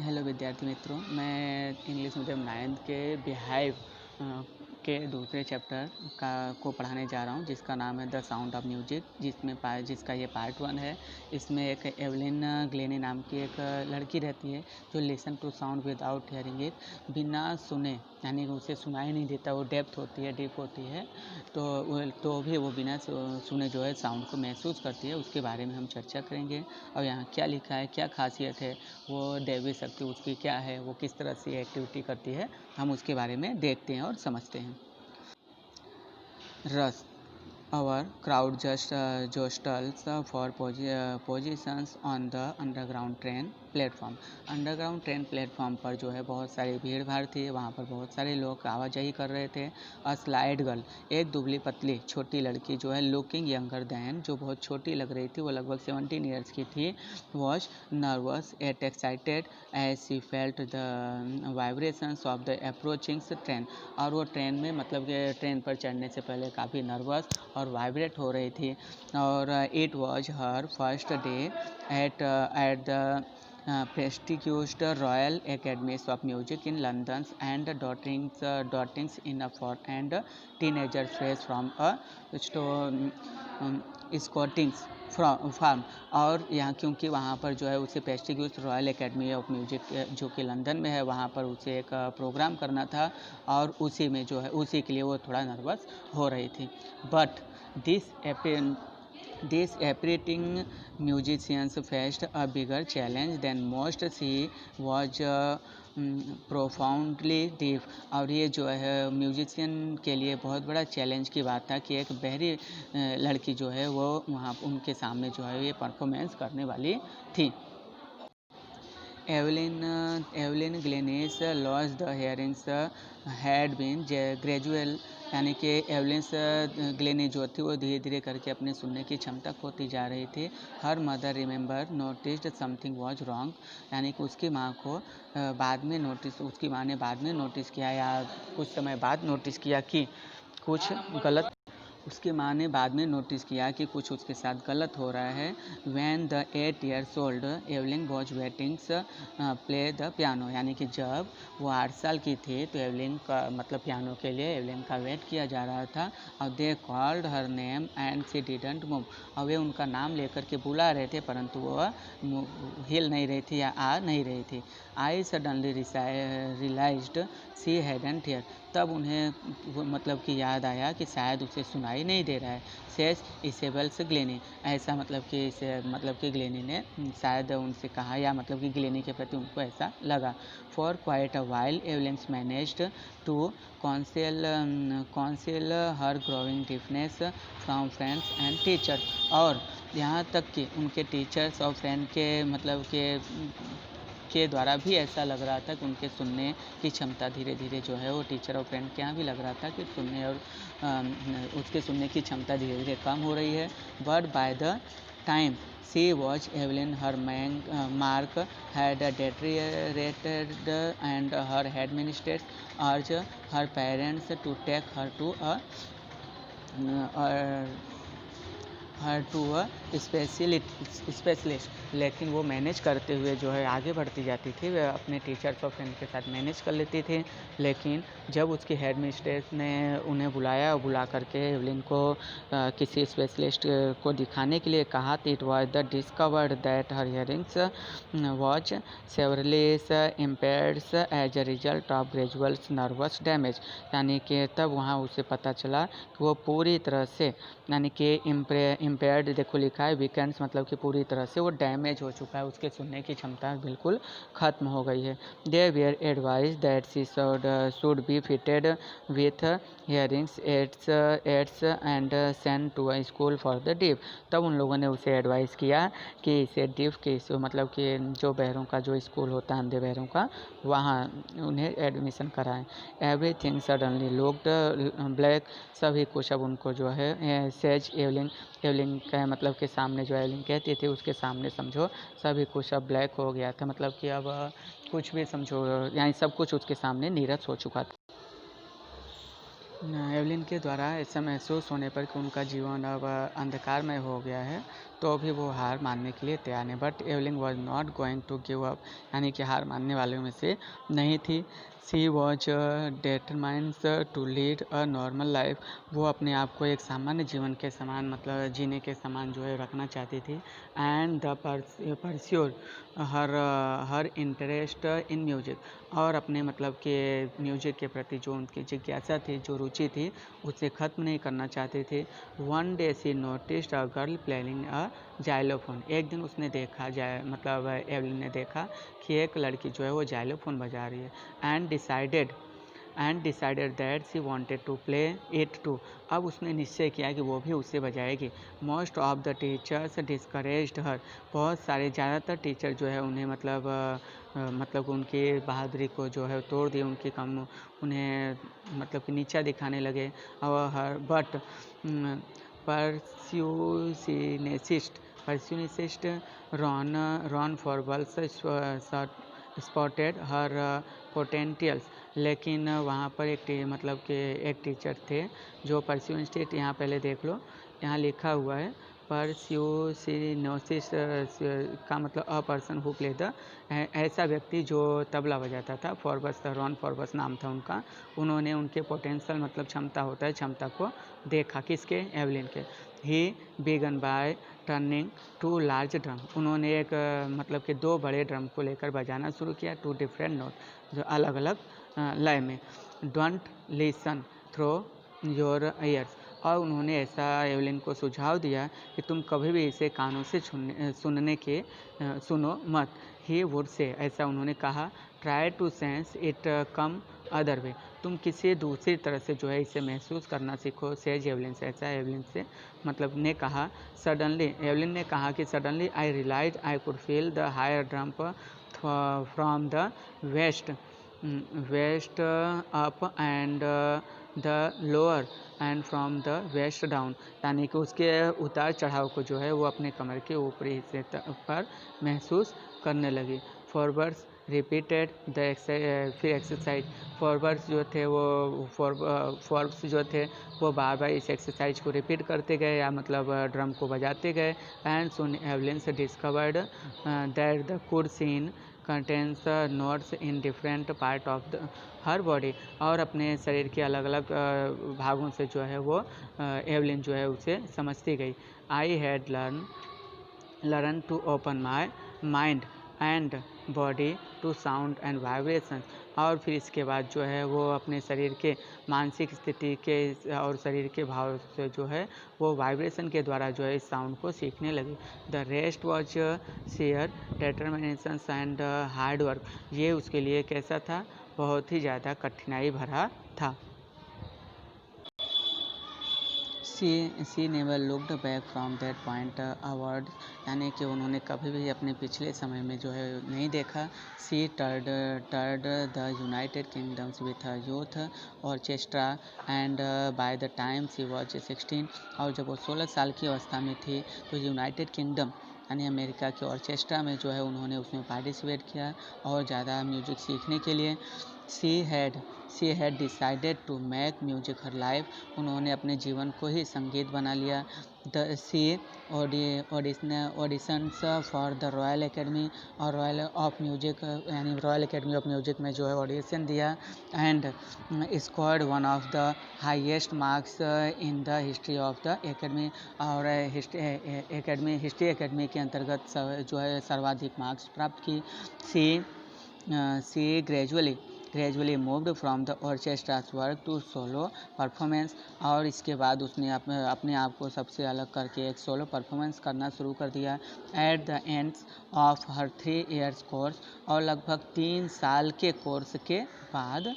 Hello विद्यार्थी मित्रों, मैं इंग्लिश मीडियम 9th के बिहाइव के दूसरे चैप्टर को पढ़ाने जा रहा हूँ, जिसका नाम है द साउंड ऑफ म्यूजिक, जिसका ये पार्ट 1 है। इसमें एक एवलिन ग्लेनी नाम की एक लड़की रहती है जो listen to sound without hearing it, बिना सुने, यानी उसे सुनाई नहीं देता, वो डीप होती है, तो भी वो बिना सुने जो है साउंड को महसूस करती है। उसके बारे में हम चर्चा करेंगे। और यहाँ क्या लिखा है, क्या खासियत है, वो दैवी शक्ति उसकी क्या है, वो किस तरह से एक्टिविटी करती है, हम उसके बारे में देखते हैं और समझते हैं। रस Our crowd just jostles for positions on the underground train platform. Underground train platform पर जो है बहुत सारी भीड़ भाड़ थी, वहाँ पर बहुत सारे लोग आवाजाही कर रहे थे। अ स्लाइड गर्ल, एक दुबली पतली छोटी लड़की जो है, लुकिंग यंगर दैन, जो बहुत छोटी लग रही थी, वो लगभग 17 ईयर्स की थी, was nervous at excited as she felt the vibrations of the approaching train. और वो ट्रेन में, मतलब कि ट्रेन पर चढ़ने से पहले काफ़ी नर्वस और वाइब्रेट हो रही थी। और it was her first day at the prestigious Royal Academies of Music in London and daughters in a fort and teenagers fresh from a Scottish farm. और यहाँ क्योंकि वहाँ पर जो है उसे prestigious royal academy of music जो कि लंदन में है, वहाँ पर उसे एक प्रोग्राम करना था, और उसी में जो है, उसी के लिए वो थोड़ा नर्वस हो रही थी। But These operating musicians faced a bigger challenge than most. She was profoundly deaf। और ये जो है म्यूजिशियन के लिए बहुत बड़ा चैलेंज की बात था कि एक बहरी लड़की जो है वो वहाँ उनके सामने जो है ये परफॉर्मेंस करने वाली थी। Evelyn Glennie's loss the hearings had been gradual, यानी कि एवलिन ग्लेनी जो थी वो धीरे धीरे करके अपने सुनने की क्षमता खोती जा रही थी। Her mother remember noticed something was wrong, यानी कि उसकी माँ ने बाद में नोटिस किया, या कुछ समय बाद नोटिस किया कि कुछ गलत उसकी माँ ने बाद में नोटिस किया कि कुछ उसके साथ गलत हो रहा है। When the 8 years old Evelyn was waiting play the piano, यानी कि जब वो 8 साल की थी तो एवलिन का मतलब पियानो के लिए एवलिन का वेट किया जा रहा था। और they called her name and she didn't move, और वे उनका नाम लेकर के बुला रहे थे, परंतु वह हिल नहीं रही थी या आ नहीं रही थी। I suddenly realised she hadn't hear, तब उन्हें मतलब कि याद आया कि शायद उसे सुनाई नहीं दे रहा है। सेज इसेबल्स ग्लेनी, ऐसा मतलब कि ग्लेनी ने शायद उनसे कहा, या मतलब कि ग्लेनी के प्रति उनको ऐसा लगा। For quite a while Evelyn's managed to conceal her growing deafness from friends and teacher. और यहाँ तक कि उनके टीचर्स और फ्रेंड के मतलब के द्वारा भी ऐसा लग रहा था कि उनके सुनने की क्षमता धीरे धीरे जो है वो टीचर और फ्रेंड के यहाँ भी लग रहा था कि उसके सुनने की क्षमता धीरे धीरे कम हो रही है। But by the time she was Evelyn her mark had deteriorated and her headmistress urged her parents to take her to a specialist. लेकिन वो मैनेज करते हुए जो है आगे बढ़ती जाती थी, वह अपने टीचर्स और फ्रेंड के साथ मैनेज कर लेती थी। लेकिन जब उसकी हेड मिस्ट्रेस ने उन्हें बुलाया और बुला करके एवलिन को किसी स्पेशलिस्ट को दिखाने के लिए कहा, तो it was the discovered that her hearings was severely impaired as a result of gradual nervous damage, यानी कि तब वहाँ उसे पता चला कि वो पूरी तरह से, यानी कि इम्पेयर्ड देखो लिखा है, वीकेंड्स मतलब कि पूरी तरह से वो डैमेज हो चुका है, उसके सुनने की क्षमता बिल्कुल ख़त्म हो गई है। They were advise that she should be fitted with hearings aids and send to a school for the deaf. तब उन लोगों ने उसे एडवाइस किया कि इसे डीफ के मतलब कि जो बहरों का जो स्कूल होता है, अंधे बहरों का, वहाँ उन्हें एडमिशन कराएं। एवरीथिंग सडनली लुक्ड ब्लैक, सभी कुछ अब उनको जो है सेज एवलिन का मतलब के सामने जो एवलिन कहती थी उसके सामने समझो सभी कुछ अब ब्लैक हो गया था, मतलब कि अब कुछ भी समझो, यानी सब कुछ उसके सामने नीरस हो चुका था। एवलिन के द्वारा ऐसा महसूस होने पर कि उनका जीवन अब अंधकारमय हो गया है, तो भी वो हार मानने के लिए तैयार नहीं। But Evelyn was not going to give up, यानी कि हार मानने वालों में से नहीं थी। She was determined to lead a normal life, वो अपने आप को एक सामान्य जीवन के समान, मतलब जीने के समान जो है रखना चाहती थी। And the pursued her interest in music, और अपने मतलब के म्यूजिक के प्रति जो उनकी जिज्ञासा थी, जो रुचि थी, उसे ख़त्म नहीं करना चाहते थे। One day she noticed a girl playing a xylophone, एक दिन उसने देखा, मतलब एवलिन ने देखा कि एक लड़की जो है वो जाइलोफोन बजा रही है। And decided that she wanted to play it too, अब उसने निश्चय किया कि वो भी उसे बजाएगी। Most of the teachers discouraged her, बहुत सारे ज़्यादातर टीचर जो है उन्हें मतलब उनकी बहादुरी को जो है तोड़ दिए, उनकी कम उन्हें मतलब कि नीचा दिखाने लगे। और हर but percussionist Ron Forbes spotted her potentials, लेकिन वहाँ पर मतलब कि एक टीचर थे जो परस्यूनिस्ट, यहाँ पहले देख लो, यहाँ लिखा हुआ है परस्यूसिनोसिस का मतलब a person who play the, ऐसा व्यक्ति जो तबला बजाता था। फॉरबस, रॉन फॉरबस नाम था उनका। उन्होंने उनके पोटेंशियल मतलब क्षमता होता है, क्षमता को देखा, किसके, एवलिन के। He began by turning to large drum, उन्होंने एक मतलब कि 2 बड़े ड्रम को लेकर बजाना शुरू किया, 2 डिफरेंट नोट, जो अलग अलग लय में। Don't listen through your ears, और उन्होंने ऐसा एवलिन को सुझाव दिया कि तुम कभी भी इसे कानों से सुनो मत। ही वुड से, ऐसा उन्होंने कहा। Try to sense it come other way, तुम किसी दूसरी तरह से जो है इसे महसूस करना सीखो। सेज एवलिन से, ऐसा एवलिन से मतलब ने कहा। सडनली, एवलिन ने कहा कि suddenly I realise I could feel the higher drum from the waist up and the lower end from the waist down, यानी कि उसके उतार चढ़ाव को जो है वो अपने कमर के ऊपरी हिस्से पर महसूस करने लगी। फॉरवर्ड्स रिपीटेड द फिर एक्सरसाइज, फॉरवर्ड्स जो थे वो फॉर्ब्स जो थे वो बार बार इस एक्सरसाइज को रिपीट करते गए, या मतलब ड्रम को बजाते गए। एंड सुन एवलिन से discovered that the could seen contents notes in different part of the her body, और अपने शरीर के अलग अलग भागों से जो है वो एवलिन जो है उसे समझती गई। I had learn to open my mind and body to sound and vibration, और फिर इसके बाद जो है वो अपने शरीर के मानसिक स्थिति के और शरीर के भाव से जो है वो वाइब्रेशन के द्वारा जो है इस साउंड को सीखने लगी। The rest was share determination and hard work, ये उसके लिए कैसा था, बहुत ही ज़्यादा कठिनाई भरा था। She never looked back from that point onward, यानी कि उन्होंने कभी भी अपने पिछले समय में जो है नहीं देखा। She toured the United Kingdoms with youth orchestra and by the time she was 16, और जब वो 16 साल की अवस्था में थी तो यूनाइटेड किंगडम यानी अमेरिका के ऑर्केस्ट्रा में जो है उन्होंने उसमें पार्टिसिपेट किया और ज़्यादा म्यूजिक सीखने के लिए। She had decided to make music her life, उन्होंने अपने जीवन को ही संगीत बना लिया। The she auditions for the royal academy, और रॉयल ऑफ म्यूजिक यानी रॉयल एकेडमी ऑफ म्यूजिक में जो है ऑडिशन दिया। And scored one of the highest marks in the history of the academy, और हिस्ट्री एकेडमी के अंतर्गत जो है सर्वाधिक मार्क्स प्राप्त की। She gradually moved from the ऑर्केस्ट्रास work to solo performance, और इसके बाद उसने अपने आप को सबसे अलग करके एक सोलो परफॉर्मेंस करना शुरू कर दिया। At the end of her 3 years course, और लगभग 3 साल के कोर्स के बाद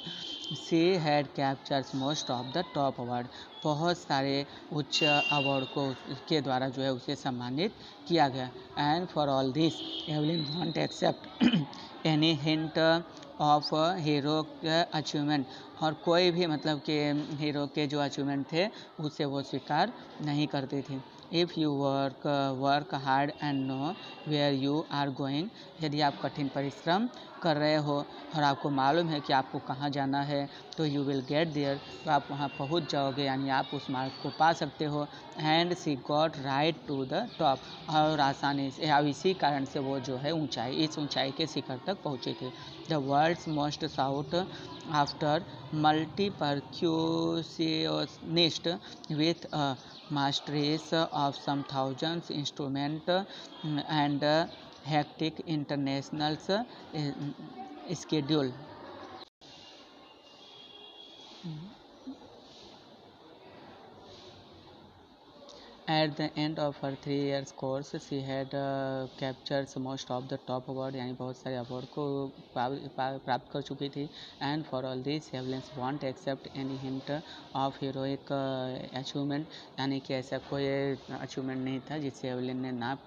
she had captures most of the top award, बहुत सारे उच्च अवार्ड को के द्वारा जो है उसे सम्मानित किया गया। And for all this Evelyn won't accept any hint of hero achievement, और कोई भी मतलब कि हीरो के जो अचीवमेंट थे उसे वो स्वीकार नहीं करती थी। If you work hard and know where you are going, यदि आप कठिन परिश्रम कर रहे हो और आपको मालूम है कि आपको कहाँ जाना है, तो यू विल गेट देयर, तो आप वहाँ पहुँच जाओगे, यानी आप उस मार्ग को पा सकते हो। And she got right to the top, और आसानी से, अब इसी कारण से वो जो है इस ऊंचाई के शिखर तक पहुँचे थे। The world's most sought after multi percussionist with masteries of some thousands instruments and hectic international schedule. At the end of her 3 years course, she had captured most of the top award, यानी बहुत सारे award को प्राप्त कर चुकी थी। And for all this Evelyn's won't accept any hint of heroic achievement, यानी कि ऐसा कोई अचीवमेंट नहीं था जिससे एवलिन ने ना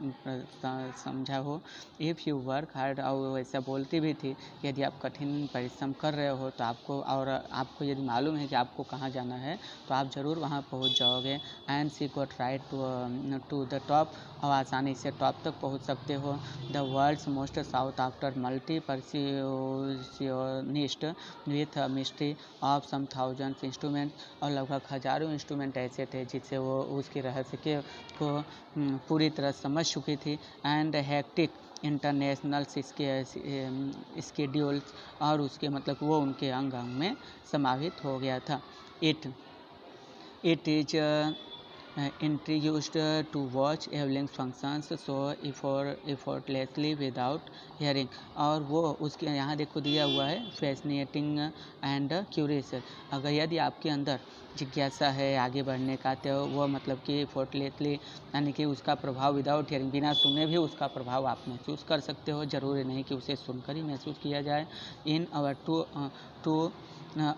समझा हो। इफ़ यू वर्क हार्ड, और वो ऐसा बोलती भी थी, यदि आप कठिन परिश्रम कर रहे हो तो आपको यदि मालूम है कि आपको कहाँ जाना है, तो आप ज़रूर वहाँ पहुँच जाओगे। And she got right to the top, और आसानी से टॉप तक पहुंच सकते हो। The world's most sought after multi percussionist with mastery of some thousands instrument, और लगभग हजारों इंस्ट्रूमेंट ऐसे थे जिससे वो उसके रहस्य को पूरी तरह समझ चुकी थी। एंड हैक्टिक इंटरनेशनल स्केड्यूल्स, और उसके मतलब वो उनके अंग अंग में समाहित हो गया था। It is introduced to watch Evelyn's functions so effortlessly without hearing, और वो उसके यहाँ देखो दिया हुआ है फैसिनेटिंग एंड क्यूरियस। अगर यदि आपके अंदर जिज्ञासा है आगे बढ़ने का, तो वो मतलब कि एफर्टलेसली, यानी कि उसका प्रभाव विदाउट हियरिंग, बिना सुने भी उसका प्रभाव आप महसूस कर सकते हो, ज़रूरी नहीं कि उसे सुनकर ही महसूस किया जाए। In our two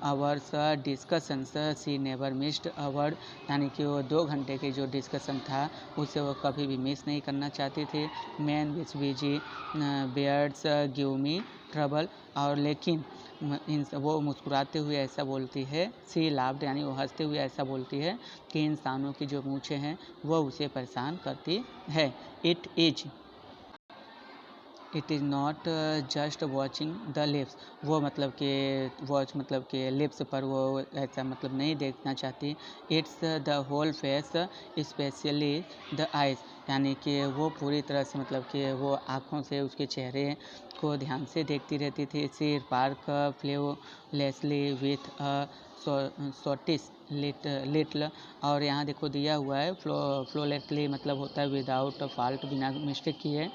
hours discussions she never missed a word, यानी कि वो 2 घंटे के जो डिस्कशन था उसे वो कभी भी मिस नहीं करना चाहती थी। Man which busy beards give me trouble, और लेकिन वो मुस्कुराते हुए ऐसा बोलती है, सी लाफ्ड, यानी वो हंसते हुए ऐसा बोलती है कि इंसानों की जो मूछें हैं वो उसे परेशान करती है। It is not just watching the lips, वो मतलब कि वॉच मतलब कि लिप्स पर वो ऐसा मतलब नहीं देखना चाहती। It's the whole face specially the eyes, यानी कि वो पूरी तरह से मतलब कि वो आँखों से उसके चेहरे को ध्यान से देखती रहती थी। सी पार्क फ्लेवलेसली विथ अ शॉर्टिश लिटल, और यहाँ देखो दिया हुआ है फ्लोलेटली मतलब होता है विदाउट फॉल्ट, बिना मिस्टेक किए,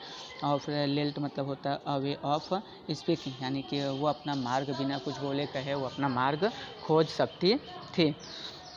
और फिर लिल्ट मतलब होता है अवे ऑफ स्पीकिंग, यानी कि वो अपना मार्ग बिना कुछ बोले कहे वो अपना मार्ग खोज सकती थी।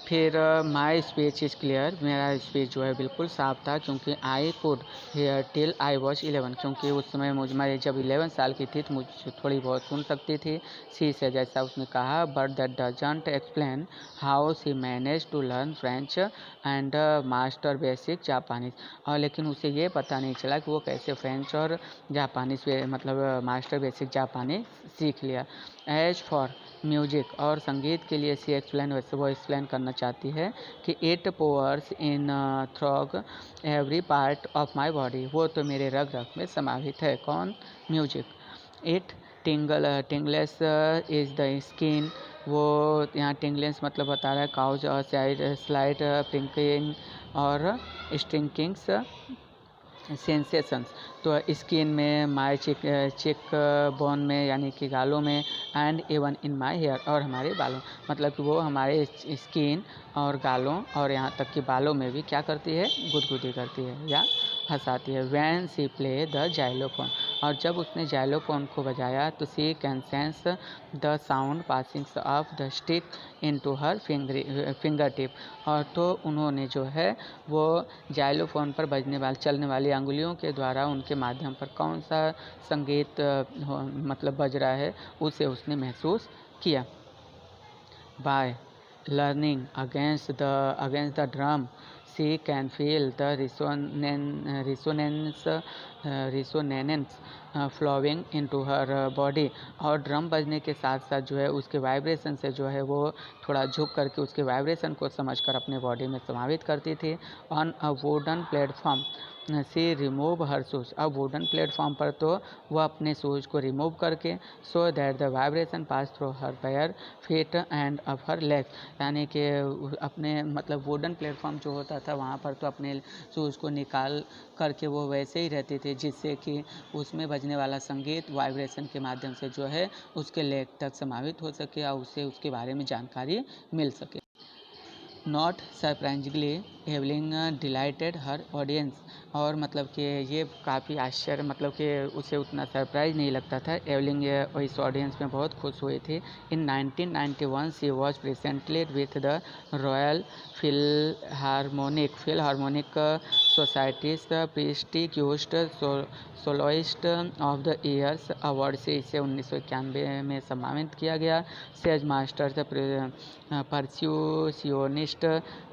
फिर माई स्पीच इज़ क्लियर, मेरा स्पीच जो है बिल्कुल साफ था, क्योंकि I could hair till I was 11, क्योंकि उस समय मैं जब 11 साल की थी तो मुझे थोड़ी बहुत सुन सकती थी। सी से जैसा उसने कहा, but that doesn't explain how she manage to learn French and master basic Japanese, और लेकिन उसे ये पता नहीं चला कि वो कैसे फ्रेंच और जापानीज मतलब मास्टर बेसिक जापानी सीख लिया। एज फॉर म्यूजिक, और संगीत के लिए सी एक्सप्लेन, वैसे वो एक्सप्लेन करना चाहती है कि it pours in through every part of my body, वो तो मेरे रग रग में समाहित है। कौन? Music. It tingles is the skin, वो यहाँ टिंगलेस मतलब बता रहा है काउज और स्लाइड प्रिंकिंग और स्ट्रिंकिंग्स सेंसेशंस, तो स्किन में, माई चिक बोन में, यानी कि गालों में, and even in my hair, और हमारे बालों, मतलब कि वो हमारे स्किन और गालों और यहाँ तक कि बालों में भी क्या करती है, गुदगुदी करती है या हंसाती है। When she play the xylophone, और जब उसने जाइलोफोन को बजाया तो she can sense the sound passings of the stick into her finger tip, और तो उन्होंने जो है वो जाइलोफोन पर चलने वाली अंगुलियों के द्वारा उनके माध्यम पर कौन सा संगीत मतलब बज रहा है उसे उसने महसूस किया। By learning against the drum she can feel the resonance flowing into her body. और ड्रम बजने के साथ साथ जो है उसके वाइब्रेशन से जो है वो थोड़ा झुक करके उसके वाइब्रेशन को समझकर अपने बॉडी में समावित करती थी। On a wooden platform she remove her shoes. अब वुडन प्लेटफॉर्म पर तो वह अपने शूज को रिमूव करके so that the vibration pass through her पैर feet and up her legs, यानी कि अपने मतलब वुडन प्लेटफॉर्म जो होता था वहाँ पर तो अपने शूज को निकाल करके वो वैसे ही रहती थी, जिससे कि उसमें बजने वाला संगीत वाइब्रेशन के माध्यम से जो है उसके लेग तक समावित हो सके और उसे उसके बारे में जानकारी मिल सके। Not surprisingly Evelyn dilated her audience. और मतलब कि ये काफ़ी आश्चर्य मतलब कि उसे उतना सरप्राइज नहीं लगता था। एवलिन इस ऑडियंस में बहुत खुश हुई थी। इन 1991 she was presently with the royal Philharmonic societies prestigious soloist of the years award से इसे 1991 में सम्मानित किया गया। सेज मास्टर परक्यूशनिस्ट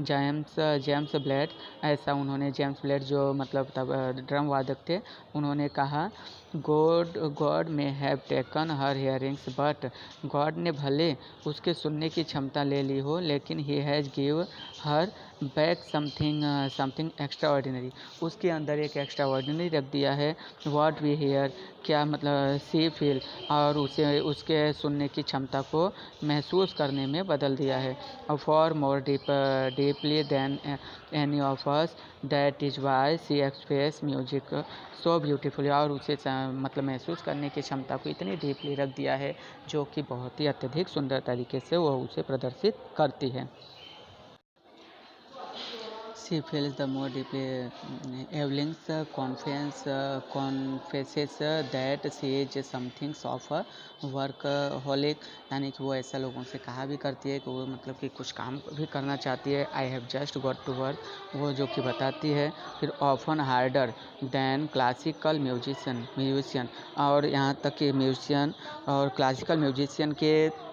जेम्स ब्लेड, ऐसा उन्होंने जेम्स ब्लेड जो मतलब तब ड्रम वादक थे, उन्होंने कहा गॉड में have taken her hearings but God ने भले उसके सुनने की क्षमता ले ली हो, लेकिन he has give her back something extra ordinary. उसके अंदर एक एक्स्ट्रा ऑर्डिनरी रख दिया है। व्हाट वी हेयर, क्या मतलब सी फील, और उसे उसके सुनने की क्षमता को महसूस करने में बदल दिया है। For more deeply than any of us, that is why she express music so beautifully. और उसे मतलब महसूस करने की क्षमता को इतनी डीपली रख दिया है जो कि बहुत ही अत्यधिक सुंदर तरीके से वो उसे प्रदर्शित करती है। She feels the more deeply. Evelyn confesses that she is something of a workaholic, यानी कि वो ऐसा लोगों से कहा भी करती है कि वो मतलब कि कुछ काम भी करना चाहती है। I have just got to work, वो जो कि बताती है। फिर often harder than classical musician, और यहाँ तक कि म्यूजिशियन और क्लासिकल म्यूजिशियन के।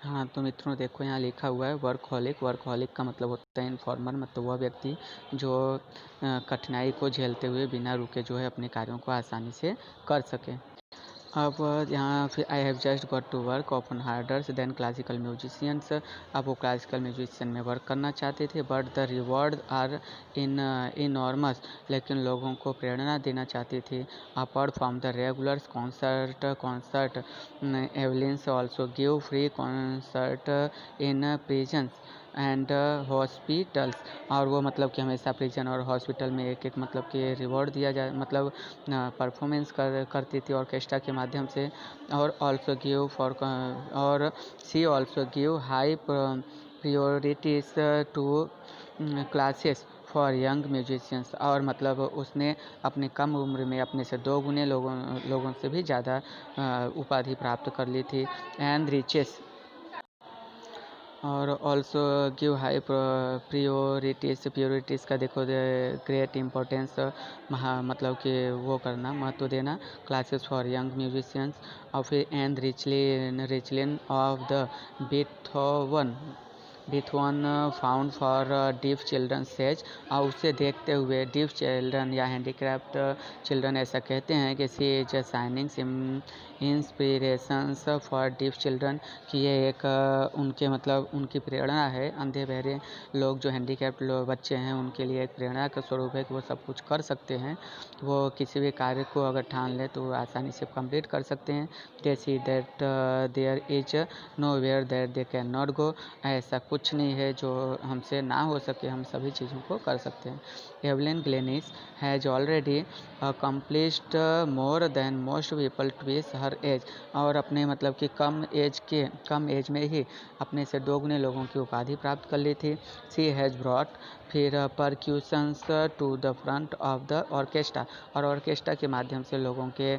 हाँ तो मित्रों देखो यहाँ लिखा हुआ है वर्कहॉलिक का मतलब होता है इन्फॉर्मर, मतलब वह व्यक्ति जो कठिनाई को झेलते हुए बिना रुके जो है अपने कार्यों को आसानी से कर सके। अब यहाँ फिर I have just got to work often harders than classical musicians. अब वो क्लासिकल म्यूजिशियन में वर्क करना चाहते थे, but the reward are enormous, लेकिन लोगों को प्रेरणा देना चाहती थी। Apart from the regulars concert Evelyn's also give free concert in prisons and hospitals. और वो मतलब कि हमेशा प्रिजन और हॉस्पिटल में एक मतलब कि रिवॉर्ड दिया जाए, मतलब परफॉर्मेंस करती थी ऑर्केस्ट्रा के माध्यम से। और ऑल्सो गिव फॉर और she also give high priorities to classes for young musicians. और मतलब उसने अपने कम उम्र में अपने से 2 गुने लोगों से भी ज़्यादा उपाधि प्राप्त कर ली थी। एंड रिचेस और ऑल्सो गिव हाई प्रियोरिटीज़ का देखो ग्रेट इम्पोर्टेंस, मतलब कि वो करना, महत्व देना क्लासेस फॉर यंग म्यूजिशियंस। और फिर and Richlin of the Beethoven fund for deaf children says. और उसे देखते हुए डीफ चिल्ड्रन या हैंडीक्राफ्ट चिल्ड्रन ऐसा कहते हैं कि she is shining inspirations for deaf children, कि ये एक उनके मतलब उनकी प्रेरणा है। अंधे बहरे लोग जो हैंडीकैप्ड बच्चे हैं उनके लिए एक प्रेरणा का स्वरूप है कि वो सब कुछ कर सकते हैं। वो किसी भी कार्य को अगर ठान ले तो आसानी से कंप्लीट कर सकते हैं। They see that there is no where that they can not go, ऐसा कुछ नहीं है जो हमसे ना हो सके, हम सभी चीज़ों को कर सकते हैं। Evelyn Glennie has already accomplished more than most people twice her age. और अपने मतलब कि कम एज में ही अपने से 2 गुने लोगों की उपाधि प्राप्त कर ली थी। सी हैज़ ब्रॉट फिर percussions to the front of the orchestra, और ऑर्केस्ट्रा के माध्यम से लोगों के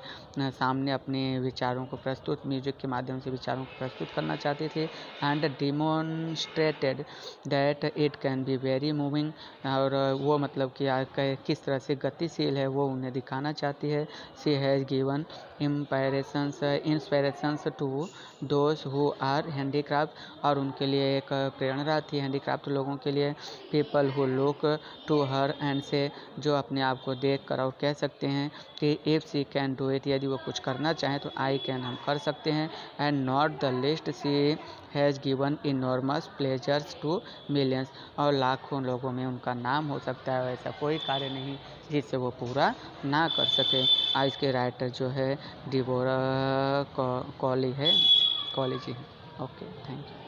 सामने अपने विचारों को म्यूजिक के माध्यम से विचारों को प्रस्तुत करना चाहती थी। And demonstrate demonstrated that it can be very moving, और वो मतलब कि किस तरह से गतिशील है वो उन्हें दिखाना चाहती है। She has given inspirations to those who are handicraft, और उनके लिए एक प्रेरणा थी हैंडीक्राफ्ट लोगों के लिए। People who look to her and से, जो अपने आप को देख कर और कह सकते हैं कि if she can do it, यदि वो कुछ करना चाहें तो आई कैन, हम कर सकते हैं। And not the least, she has given enormous pleasures to millions, और लाखों लोगों में उनका नाम हो सकता है, ऐसा कोई कार्य नहीं जिससे वो पूरा ना कर सके। आज के राइटर जो है डिबोरा कॉली है, कॉलेज ही है। Okay, thank you.